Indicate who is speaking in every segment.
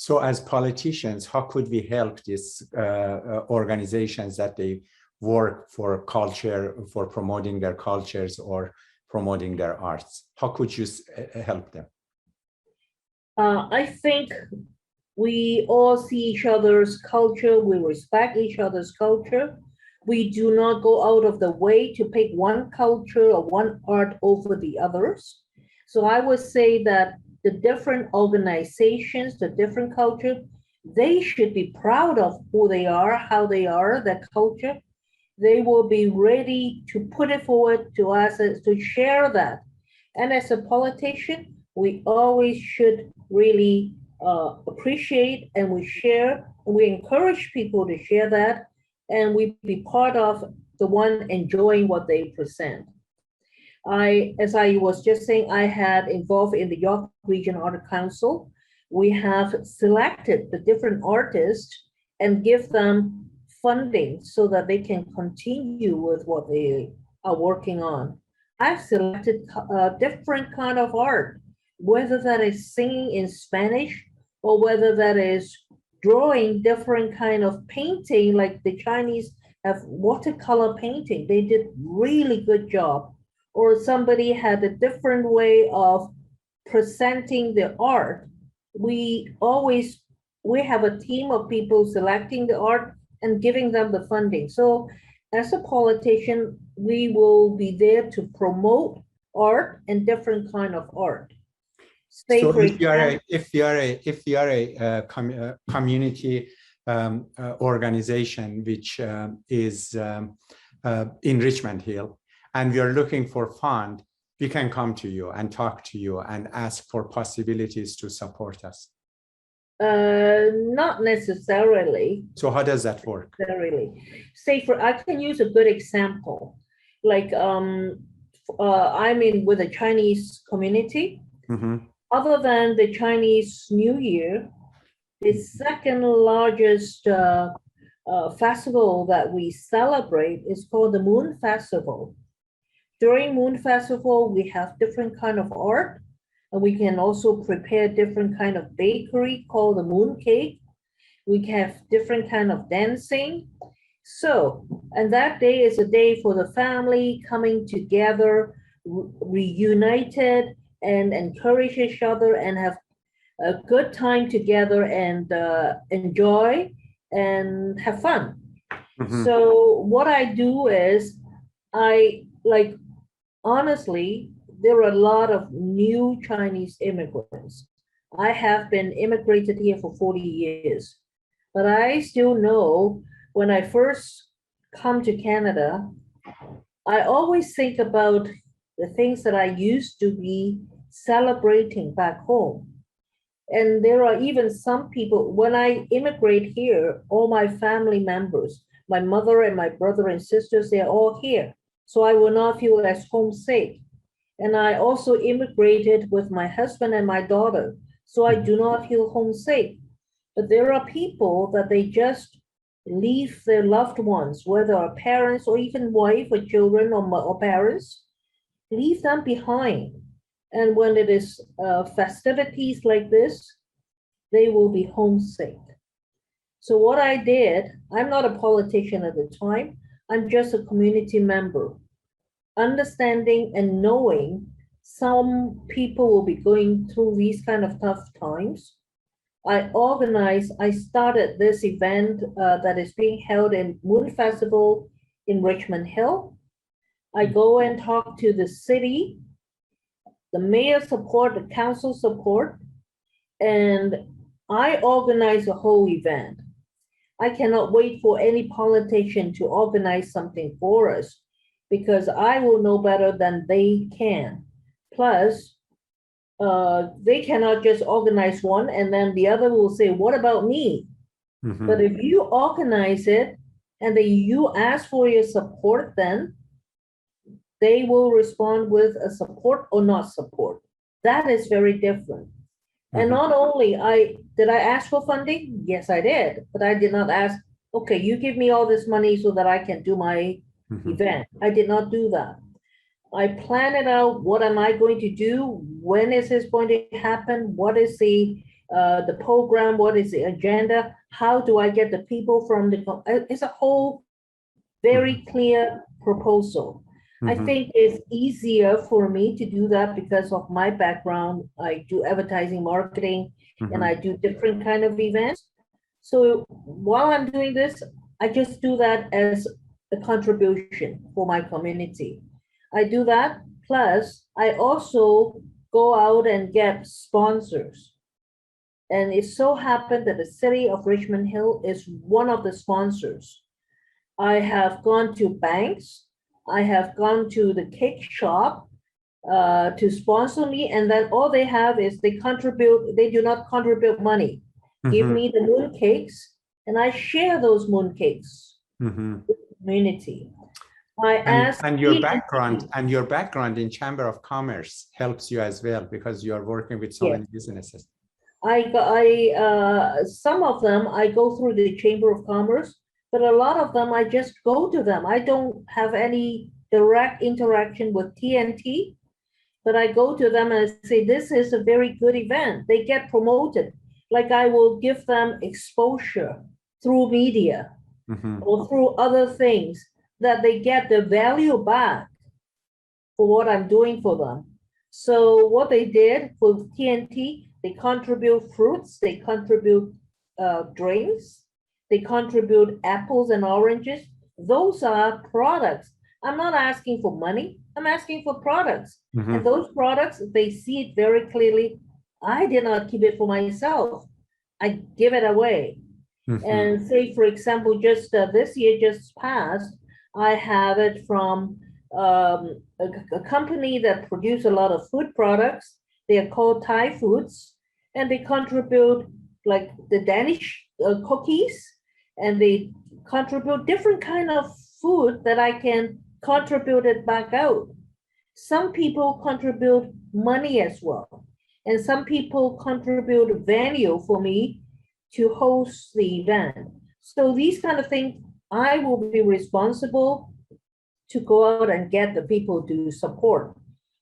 Speaker 1: So as politicians, how could we help these organizations that they work for culture, for promoting their cultures or promoting their arts? How could you help them?
Speaker 2: I think we all see each other's culture. We respect each other's culture. We do not go out of the way to pick one culture or one art over the others. So I would say that the different organizations, the different culture, they should be proud of who they are, how they are, their culture. They will be ready to put it forward to us to share that. And as a politician, we always should really appreciate and we share, and we encourage people to share that, and we be part of the one enjoying what they present. As I was just saying, I had involved in the York Region Art Council. We have selected the different artists and give them funding so that they can continue with what they are working on. I've selected different kind of art, whether that is singing in Spanish or whether that is drawing different kind of painting, like the Chinese have watercolor painting. They did really good job. Or somebody had a different way of presenting the art. We have a team of people selecting the art and giving them the funding. So as a politician, we will be there to promote art and different kind of art. Say,
Speaker 1: so if you are a community organization which is in Richmond Hill, and we are looking for fund, we can come to you and talk to you and ask for possibilities to support us.
Speaker 2: Not necessarily.
Speaker 1: So how does that work?
Speaker 2: Necessarily. Say I can use a good example. Like I'm in with a Chinese community.
Speaker 1: Mm-hmm.
Speaker 2: Other than the Chinese New Year, the second largest festival that we celebrate is called the Moon Festival. During Moon Festival, we have different kind of art, and we can also prepare different kind of bakery called the moon cake. We have different kind of dancing. So, and that day is a day for the family coming together, reunited, and encourage each other and have a good time together and enjoy and have fun. Mm-hmm. So what I do is honestly, there are a lot of new Chinese immigrants. I have been immigrated here for 40 years, but I still know when I first come to Canada, I always think about the things that I used to be celebrating back home. And there are even some people, when I immigrate here, all my family members, my mother and my brother and sisters, they're all here. So I will not feel as homesick. And I also immigrated with my husband and my daughter, so I do not feel homesick. But there are people that they just leave their loved ones, whether our parents or even wife or children or parents, leave them behind. And when it is festivities like this, they will be homesick. So what I did, I'm not a politician at the time, I'm just a community member. Understanding and knowing some people will be going through these kind of tough times, I started this event that is being held in Moon Festival in Richmond Hill. I go and talk to the city, the mayor support, the council support, and I organize a whole event. I cannot wait for any politician to organize something for us, because I will know better than they can. Plus, they cannot just organize one and then the other will say, what about me? Mm-hmm. But if you organize it and then you ask for your support, then they will respond with a support or not support. That is very different. Mm-hmm. And not only did I ask for funding? Yes, I did. But I did not ask, okay, you give me all this money so that I can do my event. I did not do that. I planned it out. What am I going to do? When is this going to happen? What is the the program, what is the agenda, how do I get the people from the, it's a whole very clear proposal. I think it's easier for me to do that because of my background. I do advertising, marketing, and I do different kind of events. So while I'm doing this, I just do that as a contribution for my community. I do that, plus I also go out and get sponsors. And it so happened that the city of Richmond Hill is one of the sponsors. I have gone to banks, I have gone to the cake shop to sponsor me, and then all they have is they contribute, they do not contribute money. Give me the moon cakes, and I share those moon cakes with the community.
Speaker 1: And your background in Chamber of Commerce helps you as well, because you are working with so many businesses.
Speaker 2: Some of them I go through the Chamber of Commerce, but a lot of them I just go to them. I don't have any direct interaction with TNT, but I go to them and say, this is a very good event. They get promoted. Like I will give them exposure through media or through other things that they get the value back for what I'm doing for them. So what they did with TNT, they contribute fruits, they contribute drinks, they contribute apples and oranges. Those are products. I'm not asking for money, I'm asking for products. And those products, they see it very clearly. I did not keep it for myself. I give it away. And say, for example, just this year just passed, I have it from a company that produce a lot of food products. They are called Thai Foods, and they contribute like the Danish cookies, and they contribute different kind of food that I can contribute it back out. Some people contribute money as well, and some people contribute venue for me to host the event. So these kind of things, I will be responsible to go out and get the people to support.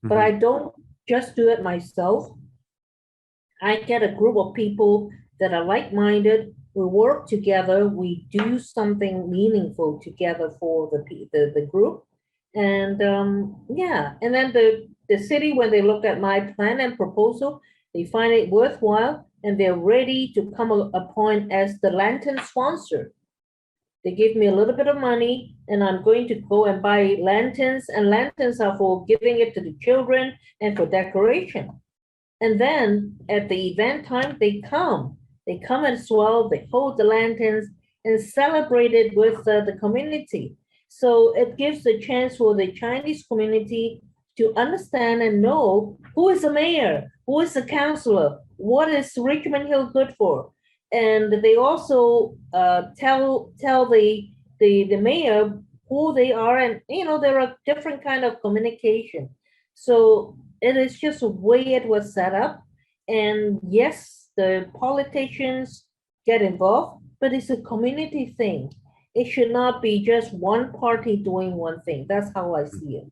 Speaker 2: But I don't just do it myself. I get a group of people that are like-minded. We work together. We do something meaningful together for the group. And and then the city, when they look at my plan and proposal, they find it worthwhile, and they're ready to come appoint as the lantern sponsor. They give me a little bit of money, and I'm going to go and buy lanterns, and lanterns are for giving it to the children and for decoration. And then at the event time, they come as well, they hold the lanterns and celebrate it with the community. So it gives a chance for the Chinese community to understand and know who is the mayor, who is the councilor, what is Richmond Hill good for. And they also tell the mayor who they are, and there are different kind of communication. So it is just the way it was set up. And yes, the politicians get involved, but it's a community thing. It should not be just one party doing one thing. That's how I see it.